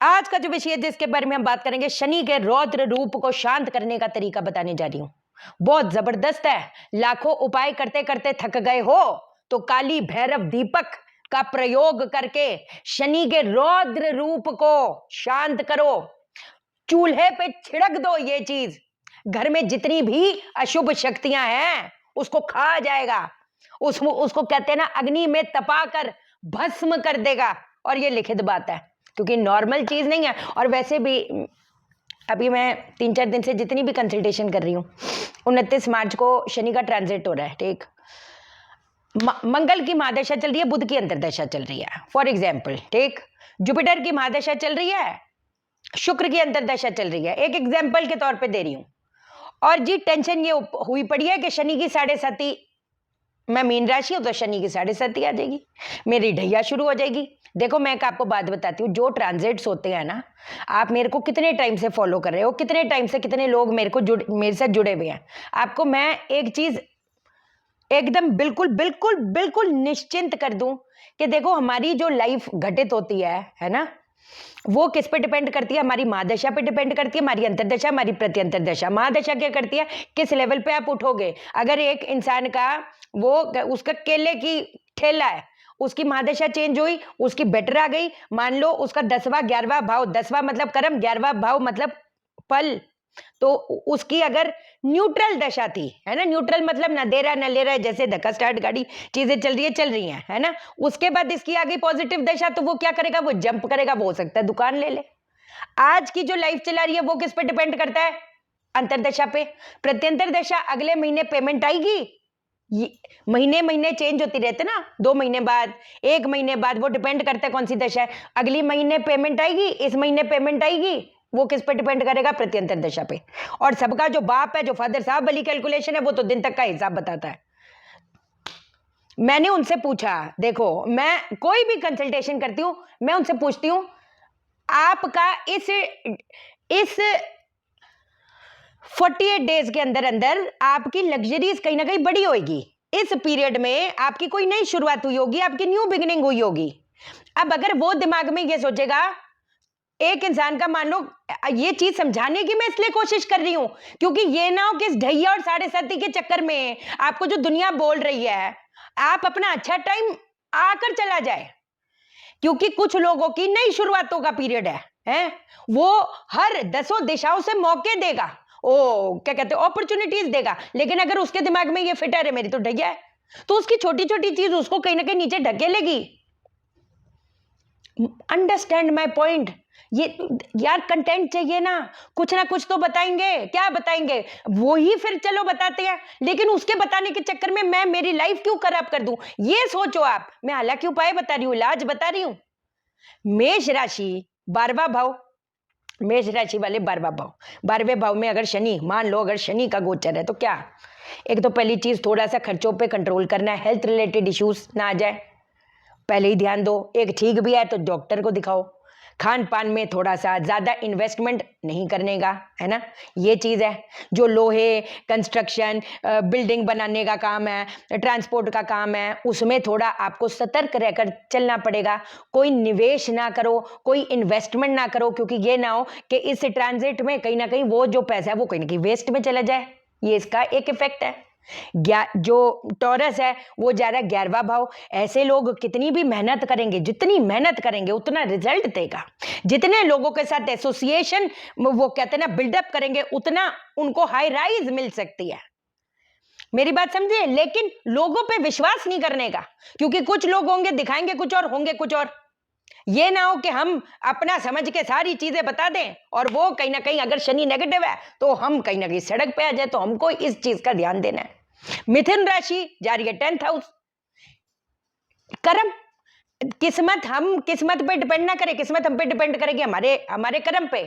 आज का जो विषय है जिसके बारे में हम बात करेंगे, शनि के रौद्र रूप को शांत करने का तरीका बताने जा रही हूं। बहुत जबरदस्त है। लाखों उपाय करते करते थक गए हो तो काली भैरव दीपक का प्रयोग करके शनि के रौद्र रूप को शांत करो। चूल्हे पे छिड़क दो ये चीज। घर में जितनी भी अशुभ शक्तियां हैं उसको खा जाएगा। उसको कहते हैं ना, अग्नि में तपाकर भस्म कर देगा। और ये लिखित बात है, क्योंकि नॉर्मल चीज नहीं है। और वैसे भी अभी मैं 3-4 दिन से जितनी भी कंसल्टेशन कर रही हूँ, 29 मार्च को शनि का ट्रांजिट हो रहा है। ठीक, मंगल की महादशा चल रही है, बुध की अंतर्दशा चल रही है फॉर एग्जाम्पल। ठीक, जुपिटर की महादशा चल रही है, शुक्र की अंतर्दशा चल रही है। एक एग्जाम्पल के तौर पे दे रही हूं। और जी टेंशन ये हुई पड़ी है कि शनि की 7.5, मैं मीन राशि हूं तो शनि की 7.5 आ जाएगी, मेरी ढैया शुरू हो जाएगी। देखो मैं आपको बात बताती हूँ, जो ट्रांजिट्स होते हैं ना, आप मेरे को कितने टाइम से फॉलो कर रहे हो, कितने टाइम से कितने लोग मेरे साथ जुड़े हुए हैं। आपको मैं एक चीज एकदम बिल्कुल बिल्कुल बिल्कुल निश्चिंत कर दूं कि देखो, हमारी जो लाइफ घटित होती है ना, वो किस पे डिपेंड करती है? हमारी महादशा पे डिपेंड करती है, हमारी अंतर्दशा, हमारी प्रत्यंतरदशा। महादशा क्या करती है? किस लेवल पे आप उठोगे। अगर एक इंसान का उसका केले की ठेला है, उसकी महादशा चेंज हुई, उसकी बेटर आ गई, मान लो उसका 10वां 11वां भाव, 10वां मतलब कर्म, 11वां भाव मतलब फल, तो उसकी अगर न्यूट्रल दशा थी, है ना, न्यूट्रल मतलब ना दे रहा ना ले रहा है, जैसे धक्का स्टार्ट गाड़ी, चीजें चल रही हैं, है ना। उसके बाद इसकी आ गई पॉजिटिव दशा, तो वो क्या करेगा? वो जंप करेगा, वो हो सकता है दुकान ले ले। आज की जो लाइफ चला रही है वो किस पे डिपेंड करता है? अंतरदशा पे। प्रत्यंतर दशा, अगले महीने पेमेंट आएगी। महीने महीने चेंज होती रहती ना, 2 महीने बाद, 1 महीने बाद, वो डिपेंड करता है कौन सी दशा है। अगली महीने पेमेंट आएगी, इस महीने पेमेंट आएगी, वो किस पे डिपेंड करेगा? प्रत्यंतर दशा पे। और सबका जो बाप है, जो फादर साहब वाली कैलकुलेशन है, वो तो दिन तक का हिसाब बताता है। मैंने उनसे पूछा, देखो मैं कोई भी कंसल्टेशन करती हूं, मैं उनसे पूछती हूं आपका इस 48 डेज के अंदर अंदर आपकी लग्जरीज कहीं ना कहीं बड़ी होगी। इस पीरियड में आपकी कोई नई शुरुआत हुई होगी, आपकी न्यू बिगिनिंग हुई होगी। अब अगर वो दिमाग में ये सोचेगा, एक इंसान का, मान लो, ये चीज समझाने की मैं इसलिए कोशिश कर रही हूं क्योंकि ये ना हो कि इस ढैया और 7.5 के चक्कर में आपको जो दुनिया बोल रही है, आप अपना अच्छा टाइम आकर चला जाए। क्योंकि कुछ लोगों की नई शुरुआतों का पीरियड है, वो हर 10 दिशाओं से मौके देगा, ओ क्या कहते हैं, अपॉर्चुनिटीज देगा। लेकिन अगर उसके दिमाग में ये फिट है, मेरी तो ढैया है, तो उसकी छोटी छोटी चीज उसको कहीं ना कहीं नीचे ढकेलेगी। Understand my point. ये यार कंटेंट चाहिए ना कुछ तो बताएंगे। क्या बताएंगे? वो ही फिर चलो बताते हैं, लेकिन उसके बताने के चक्कर में मैं मेरी लाइफ क्यों खराब कर दूं? ये सोचो आप। मैं हालांकि उपाय बता रही हूं, इलाज बता रही हूं। मेष राशि 12वां भाव, मेष राशि वाले 12वां भाव, 12वें भाव में अगर शनि, मान लो अगर शनि का गोचर है, तो क्या, एक तो पहली चीज थोड़ा सा खर्चों पे कंट्रोल करना है, हेल्थ रिलेटेड इश्यूज ना आ जाए, पहले ही ध्यान दो। एक ठीक भी है तो डॉक्टर को दिखाओ। खान पान में थोड़ा सा ज्यादा इन्वेस्टमेंट नहीं करने का, है ना, ये चीज है। जो लोहे, कंस्ट्रक्शन, बिल्डिंग बनाने का काम है, ट्रांसपोर्ट का काम है, उसमें थोड़ा आपको सतर्क रहकर चलना पड़ेगा। कोई निवेश ना करो, कोई इन्वेस्टमेंट ना करो, क्योंकि ये ना हो कि इस ट्रांजिट में कहीं ना कहीं वो जो पैसा है वो कहीं ना कहीं वेस्ट में चला जाए। ये इसका एक इफेक्ट है। जो टॉरस है वो जा रहा है 11वां भाव। ऐसे लोग कितनी भी मेहनत करेंगे, जितनी मेहनत करेंगे उतना रिजल्ट देगा। जितने लोगों के साथ एसोसिएशन वो कहते हैं ना बिल्डअप करेंगे, उतना उनको हाई राइज मिल सकती है। मेरी बात समझिए। लेकिन लोगों पे विश्वास नहीं करने का, क्योंकि कुछ लोग होंगे दिखाएंगे कुछ और, होंगे कुछ और। ये ना हो कि हम अपना समझ के सारी चीजें बता दें और वो कहीं ना कहीं, अगर शनि नेगेटिव है तो हम कहीं ना कहीं सड़क पे आ जाए। तो हमको इस चीज का ध्यान देना है। मिथुन राशि जा रही है 10th हाउस, कर्म, किस्मत। हम किस्मत पे डिपेंड ना करें, किस्मत हम पे डिपेंड करेगी हमारे कर्म पे।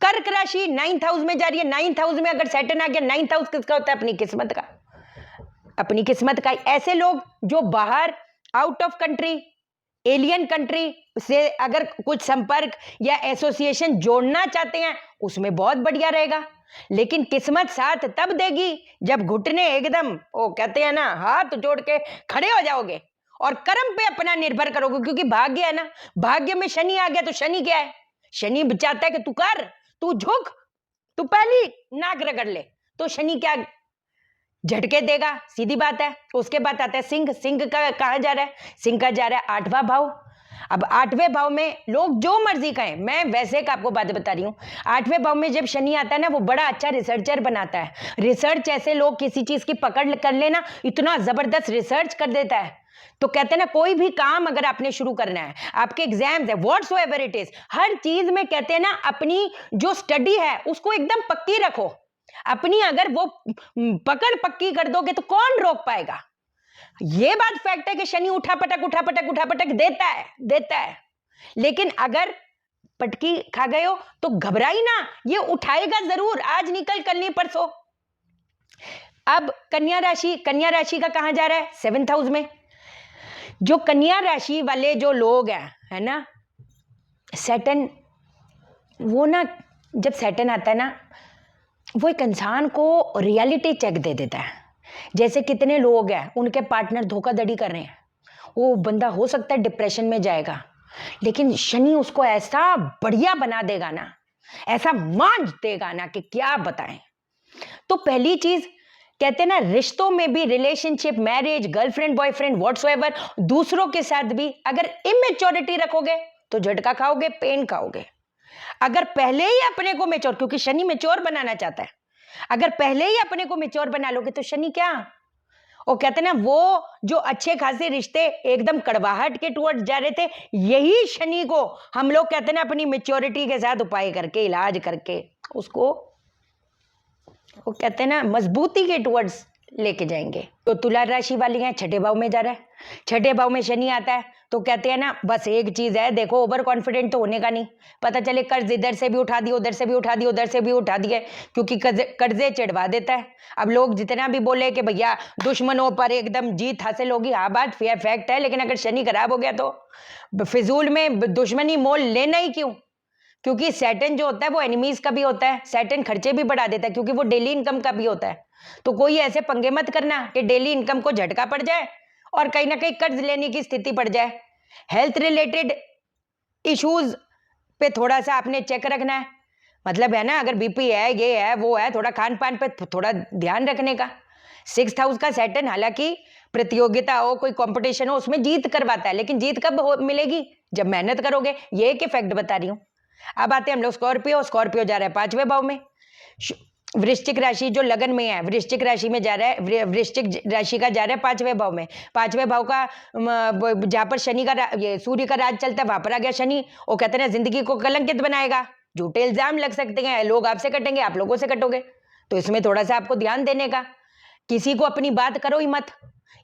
कर्क राशि 9th हाउस में जा रही है। 9th हाउस में अगर सैटर्न आ गया, 9th हाउस किसका होता है? अपनी किस्मत का, अपनी किस्मत का। ऐसे लोग जो बाहर, out of country, alien country से अगर कुछ संपर्क या एसोसिएशन जोड़ना चाहते हैं, उसमें बहुत बढ़िया रहेगा। लेकिन किस्मत साथ तब देगी जब घुटने एकदम, वो कहते हैं ना, हाथ जोड़ के खड़े हो जाओगे और कर्म पे अपना निर्भर करोगे, क्योंकि भाग्य है ना, भाग्य में शनि आ गया तो शनि क्या है, शनि चाहता है कि तू कर, तू झुक, तू पहली नाक रगड़ ले, तो शनि क्या झटके देगा, सीधी बात है। उसके बाद आता है सिंह। सिंह का कहा जा रहा है, सिंह का जा रहा है 8वां भाव। अब 8वें भाव में लोग जो मर्जी कहें, मैं वैसे का आपको बात बता रही हूं। 8वें भाव में जब शनि आता है ना, वो बड़ा अच्छा रिसर्चर बनाता है। रिसर्च ऐसे लोग किसी चीज की पकड़ कर लेना, इतना जबरदस्त रिसर्च कर देता है। तो कहते हैं ना, कोई भी काम अगर आपने शुरू करना है, आपके एग्जाम्स है, व्हाट्सोएवर इट इज, हर चीज में कहते हैं ना, अपनी जो स्टडी है उसको एकदम पक्की रखो। अपनी अगर वो पकड़ पक्की कर दोगे तो कौन रोक पाएगा। ये बात फैक्ट है कि शनि उठा पटक देता है। लेकिन अगर पटकी खा गए हो तो घबराई ना, ये उठाएगा जरूर, आज निकल कल नहीं परसों। अब कन्या राशि का कहां जा रहा है, 7th हाउस में। जो कन्या राशि वाले जो लोग हैं, है ना, सैटर्न, वो ना, जब सैटर्न आता है ना, वो एक इंसान को रियलिटी चेक दे देता है। जैसे कितने लोग हैं, उनके पार्टनर धोखाधड़ी कर रहे हैं, वो बंदा हो सकता है डिप्रेशन में जाएगा, लेकिन शनि उसको ऐसा बढ़िया बना देगा ना, ऐसा मांझ देगा ना कि क्या बताएं। तो पहली चीज कहते हैं ना, रिश्तों में भी, relationship, marriage, girlfriend boyfriend whatsoever, दूसरों के साथ भी अगर इमेच्योरिटी रखोगे तो झटका खाओगे, पेन खाओगे। अगर पहले ही अपने को मेच्योर, क्योंकि शनि मेच्योर बनाना चाहता है, अगर पहले ही अपने को मेच्योर बना लोगे तो शनि क्या, वो कहते हैं ना, वो जो अच्छे खासे रिश्ते एकदम कड़वाहट के टुवर्ड्स जा रहे थे, यही शनि को हम लोग कहते हैं ना, अपनी मेच्योरिटी के साथ उपाय करके, इलाज करके उसको, वो कहते हैं ना, मजबूती के टुवर्ड्स लेके जाएंगे। तो तुला राशि वाली हैं, 6ठे भाव में जा रहा है। 6ठे भाव में शनि आता है तो कहते हैं ना, बस एक चीज है, देखो ओवर कॉन्फिडेंट तो होने का नहीं। पता चले कर्ज इधर से भी उठा दिए, उधर से भी उठा दिए, उधर से भी उठा दिए, क्योंकि कर्जे चिढ़वा देता है। अब लोग जितना भी बोले कि भैया दुश्मनों पर एकदम जीत हासिल होगी, हाँ बात फैक्ट है, लेकिन अगर शनि खराब हो गया तो फिजूल में दुश्मनी मोल लेना ही क्यों, क्योंकि सैटर्न जो होता है वो एनिमीज का भी होता है। सैटर्न खर्चे भी बढ़ा देता है, क्योंकि वो डेली इनकम का भी होता है। तो कोई ऐसे पंगे मत करना कि डेली इनकम को झटका पड़ जाए और कहीं ना कहीं कर्ज लेने की स्थिति पड़ जाए। हेल्थ रिलेटेड इश्यूज पे थोड़ा सा आपने चेक रखना है, मतलब है ना, अगर बीपी है, ये है, वो है, थोड़ा खान पान पे थोड़ा ध्यान रखने का। 6th हाउस का सैटर्न हालांकि प्रतियोगिता हो, कोई कंपटीशन हो, उसमें जीत करवाता है, लेकिन जीत कब मिलेगी, जब मेहनत करोगे। ये एक फैक्ट बता रही हूं। अब आते हैं हम लोग स्कॉर्पियो जा रहा है 5वें भाव में। वृश्चिक राशि जो लगन में है, वृश्चिक राशि में जा रहा है, वृश्चिक राशि का जा रहा है 5वें भाव में। 5वें भाव का जहां पर शनि का, ये सूर्य का राज चलता है, वहां पर आ गया शनि। वो कहते हैं जिंदगी को कलंकित बनाएगा, झूठे इल्जाम लग सकते हैं, लोग आपसे कटेंगे, आप लोगों से कटोगे, तो इसमें थोड़ा सा आपको ध्यान देने का। किसी को अपनी बात करो ही मत।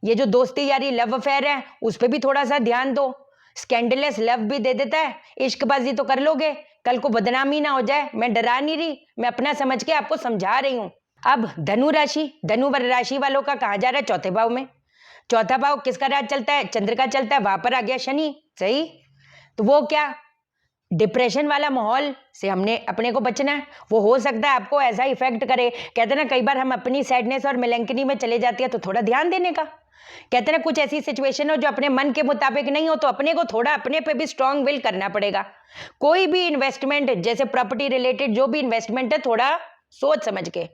ये जो दोस्ती यारी लव अफेयर है, उस पर भी थोड़ा सा ध्यान दो। स्कैंडलेस लव भी दे देता है, इश्कबाजी तो कर लोगे, कल को बदनामी ना हो जाए। मैं डरा नहीं रही, मैं अपना समझ के आपको समझा रही हूं। अब धनु राशि वालों का कहा जा रहा है 4थे भाव में। 4था भाव किसका राज चलता है, चंद्र का चलता है, वहां पर आ गया शनि। सही, तो वो क्या, डिप्रेशन वाला माहौल से हमने अपने को बचना है। वो हो सकता है आपको ऐसा इफेक्ट करे, कहते ना कई बार हम अपनी सैडनेस और मेलैंकनी में चले जाती है, तो थोड़ा ध्यान देने का। कहते ना कुछ ऐसी सिचुएशन हो जो अपने मन के मुताबिक नहीं हो, तो अपने को थोड़ा अपने पे भी स्ट्रांग विल करना पड़ेगा। कोई भी इन्वेस्टमेंट, जैसे प्रॉपर्टी रिलेटेड जो भी इन्वेस्टमेंट है, थोड़ा सोच समझ के,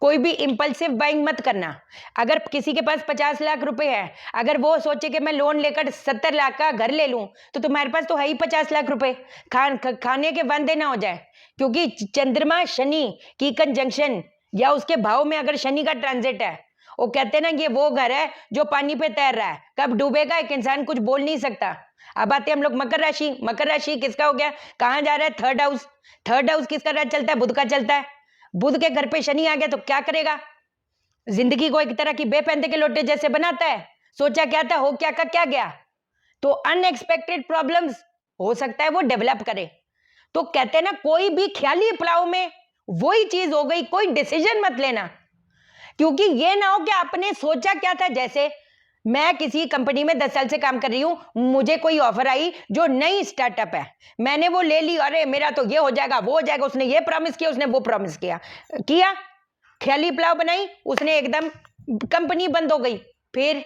कोई भी इंपल्सिव बाइंग मत करना। अगर किसी के पास 50 लाख रुपए है, अगर वो सोचे कि मैं लोन लेकर 70 लाख का घर ले लूं, तो तुम्हारे पास तो है ही 50 लाख रुपए, खाने के वादे ना हो जाए। क्योंकि चंद्रमा शनि की कंजंक्शन या उसके भाव में अगर शनि का ट्रांजिट है, वो कहते हैं ना, ये वो घर है जो पानी पे तैर रहा है, कब डूबेगा एक इंसान कुछ बोल नहीं सकता। अब आते हैं हम लोग मकर राशि किसका हो गया, कहां जा रहा है, 3rd हाउस। 3rd हाउस किसका राज चलता है, बुध का चलता है। बुध के घर पे शनि आ गया तो क्या करेगा, जिंदगी को एक तरह की बेपैंदे के लोटे जैसे बनाता है। सोचा क्या था, हो क्या का क्या गया, तो अनएक्सपेक्टेड प्रॉब्लम्स हो सकता है वो डेवलप करे। तो कहते हैं ना, कोई भी ख्याली प्लाव में वही चीज हो गई, कोई डिसीजन मत लेना, क्योंकि ये ना हो कि आपने सोचा क्या था। जैसे मैं किसी कंपनी में 10 साल से काम कर रही हूं, मुझे कोई ऑफर आई जो नई स्टार्टअप है, मैंने वो ले ली, अरे मेरा तो ये हो जाएगा, वो हो जाएगा, उसने ये प्रॉमिस किया, उसने वो प्रॉमिस किया, ख्याली प्लाव बनाई, उसने एकदम कंपनी बंद हो गई। फिर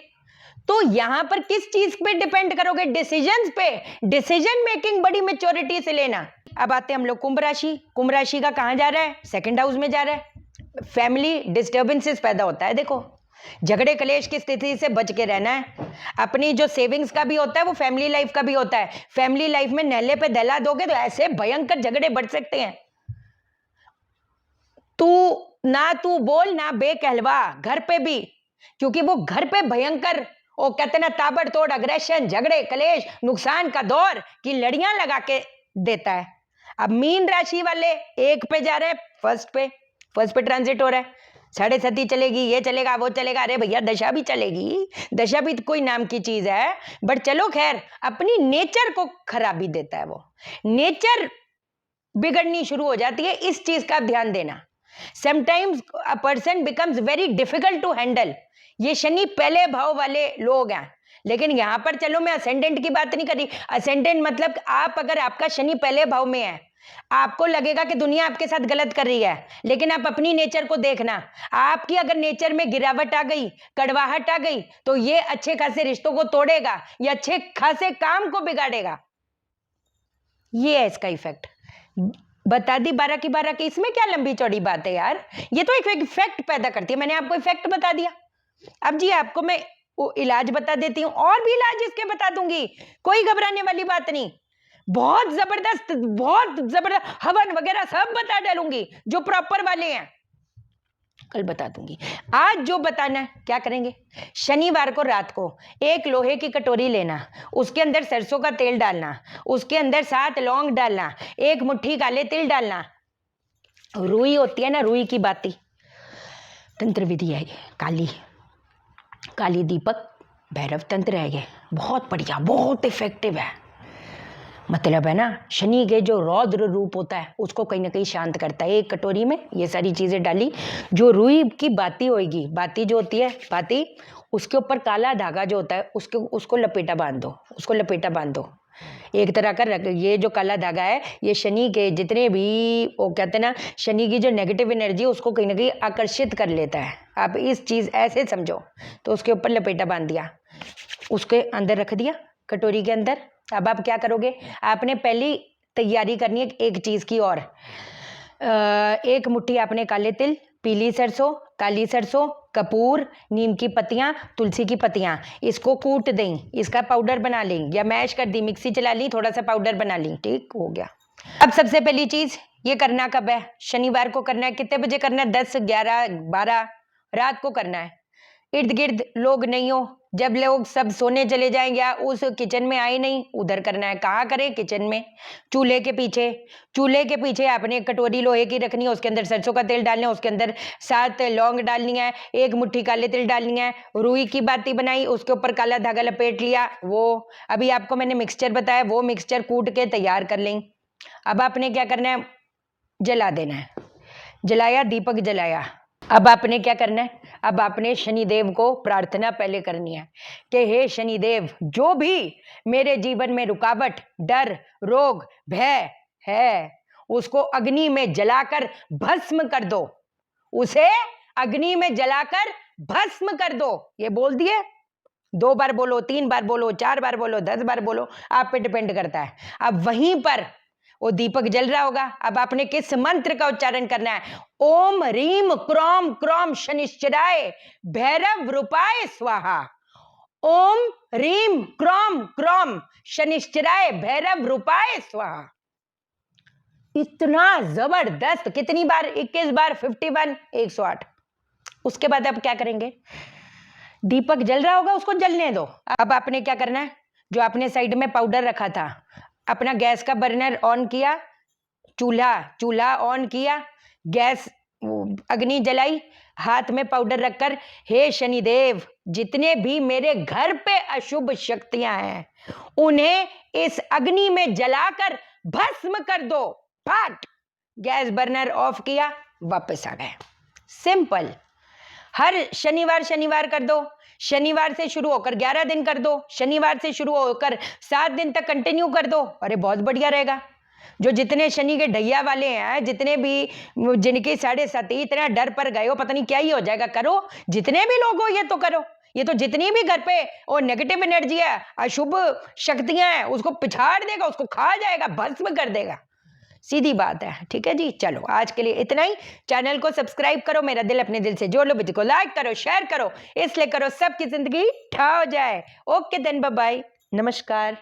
तो यहां पर किस चीज पे डिपेंड करोगे? डिसीजंस पे। डिसीजन मेकिंग बड़ी मेच्योरिटी से लेना। अब आते हैं हम लोग कुंभ राशि। कुंभ राशि का कहां जा रहा है? सेकंड हाउस में जा रहा है। फैमिली डिस्टर्बेंसेस पैदा होता है। देखो, झगड़े कलेश की स्थिति से बच के रहना है। अपनी जो सेविंग्स का भी होता है वो फैमिली लाइफ का भी होता है। फैमिली लाइफ में नहले पे दहला दोगे तो ऐसे भयंकर झगड़े बढ़ सकते हैं। तू बोल ना बे कहलवा, घर पे भी, क्योंकि वो घर पे भयंकर, वो कहते ना ताबड़तोड़ अग्रेशन, झगड़े कलेश, नुकसान का दौर की लड़ियां लगा के देता है। अब मीन राशि वाले एक पे जा रहे हैं, फर्स्ट पे ट्रांजिट हो रहा है। 7.5 चलेगी, ये चलेगा, वो चलेगा। अरे भैया दशा भी चलेगी, दशा भी कोई नाम की चीज है। बट चलो खैर, अपनी नेचर को खराबी देता है वो, नेचर बिगड़नी शुरू हो जाती है। इस चीज का ध्यान देना। Sometimes a person becomes very difficult to handle. ये शनि पहले भाव वाले लोग हैं। लेकिन यहां पर चलो मैं असेंडेंट की बात नहीं कर रही। असेंडेंट मतलब आप, अगर आपका शनि पहले भाव में है, आपको लगेगा कि दुनिया आपके साथ गलत कर रही है, लेकिन आप अपनी नेचर को देखना। आपकी अगर नेचर में गिरावट आ गई, कड़वाहट आ गई, तो ये अच्छे खासे रिश्तों को तोड़ेगा, ये अच्छे खासे काम को बिगाड़ेगा। ये है इसका इफेक्ट। बता दी 12 की 12 की, इसमें क्या लंबी चौड़ी बात है यार। ये तो एक इफेक्ट पैदा करती है। मैंने आपको इफेक्ट बता दिया। अब जी आपको मैं वो इलाज बता देती हूँ, और भी इलाज इसके बता दूंगी, कोई घबराने वाली बात नहीं। बहुत जबरदस्त हवन वगैरह सब बता डालूंगी, जो प्रॉपर वाले हैं कल बता दूंगी। आज जो बताना है क्या करेंगे? शनिवार को रात को एक लोहे की कटोरी लेना, उसके अंदर सरसों का तेल डालना, उसके अंदर 7 लौंग डालना, 1 मुट्ठी काले तिल डालना। रुई होती है ना, रुई की बाती, तंत्र विधि है ये, काली दीपक भैरव तंत्र है ये। बहुत बढ़िया, बहुत इफेक्टिव है। मतलब है ना, शनि के जो रौद्र रूप होता है उसको कहीं ना कहीं शांत करता है। एक कटोरी में ये सारी चीजें डाली, जो रुई की बाती होगी, बाती जो होती है बाती, उसके ऊपर काला धागा जो होता है उसको लपेटा बांध दो। एक तरह का ये जो काला धागा है, ये शनि के जितने भी, वो कहते हैं ना, शनि की जो नेगेटिव एनर्जी है उसको कहीं ना कहीं आकर्षित कर लेता है। आप इस चीज ऐसे समझो। तो उसके ऊपर लपेटा बांध दिया, उसके अंदर रख दिया कटोरी के अंदर। अब आप क्या करोगे? आपने पहली तैयारी करनी है एक चीज की और। 1 मुट्ठी आपने काले तिल, पीली सरसों, काली सरसों, कपूर, नीम की पत्तियां, तुलसी की पत्तियां, इसको कूट दें, इसका पाउडर बना लें, या मैश कर दी, मिक्सी चला ली, थोड़ा सा पाउडर बना ली, ठीक हो गया। अब सबसे पहली चीज, ये करना कब है? शनिवार को करना है। कितने बजे करना है? 10, 11, 12 रात को करना है। इर्द गिर्द लोग नहीं हो, जब लोग सब सोने चले जाएंगे, या उस किचन में आए नहीं, उधर करना है। कहाँ करें? किचन में, चूल्हे के पीछे आपने एक कटोरी लोहे की रखनी है, उसके अंदर सरसों का तेल डालना है, उसके अंदर 7 लौंग डालनी है, 1 मुट्ठी काले तिल डालनी है, रुई की बाती बनाई, उसके ऊपर काला धागा लपेट लिया। वो अभी आपको मैंने मिक्सचर बताया, वो मिक्सचर कूट के तैयार कर लें। अब आपने क्या करना है? जला देना है। जलाया, दीपक जलाया। अब आपने क्या करना है? अब आपने शनिदेव को प्रार्थना पहले करनी है कि हे शनिदेव, जो भी मेरे जीवन में रुकावट, डर, रोग, भय है, उसको अग्नि में जलाकर भस्म कर दो। उसे अग्नि में जलाकर भस्म कर दो। ये बोल दिए, 2 बार बोलो, 3 बार बोलो, 4 बार बोलो, 10 बार बोलो, आप पे डिपेंड करता है। अब वहीं पर वो दीपक जल रहा होगा। अब आपने किस मंत्र का उच्चारण करना है? ओम रीम क्रोम क्रोम शनिश्चराय भैरव रूपाय स्वाहा। ओम रीम क्रोम क्रोम शनिश्चराय भैरव रूपाय स्वाहा। इतना जबरदस्त! कितनी बार? 21 बार, 51, 108। उसके बाद आप क्या करेंगे? दीपक जल रहा होगा, उसको जलने दो। अब आपने क्या करना है? जो आपने साइड में पाउडर रखा था, अपना गैस का बर्नर ऑन किया, चूल्हा ऑन किया, गैस अग्नि जलाई, हाथ में पाउडर रखकर, हे शनिदेव, जितने भी मेरे घर पे अशुभ शक्तियां हैं उन्हें इस अग्नि में जलाकर भस्म कर दो। फट, गैस बर्नर ऑफ किया, वापस आ गए। सिंपल। हर शनिवार कर दो। शनिवार से शुरू होकर 11 दिन कर दो, शनिवार से शुरू होकर 7 दिन तक कंटिन्यू कर दो। अरे बहुत बढ़िया रहेगा। जो जितने शनि के ढैया वाले हैं, जितने भी, जिनकी 7.5 इतना डर पर गए हो, पता नहीं क्या ही हो जाएगा, करो। जितने भी लोग हो ये तो करो। ये तो जितनी भी घर पे और नेगेटिव एनर्जी है, अशुभ शक्तियां हैं, उसको पिछाड़ देगा, उसको खा जाएगा, भस्म कर देगा। सीधी बात है। ठीक है जी, चलो आज के लिए इतना ही। चैनल को सब्सक्राइब करो, मेरा दिल अपने दिल से जोड़ लो, वीडियो को लाइक करो, शेयर करो, इसलिए करो सबकी जिंदगी ठा हो जाए। ओके देन, बाय बाय, नमस्कार।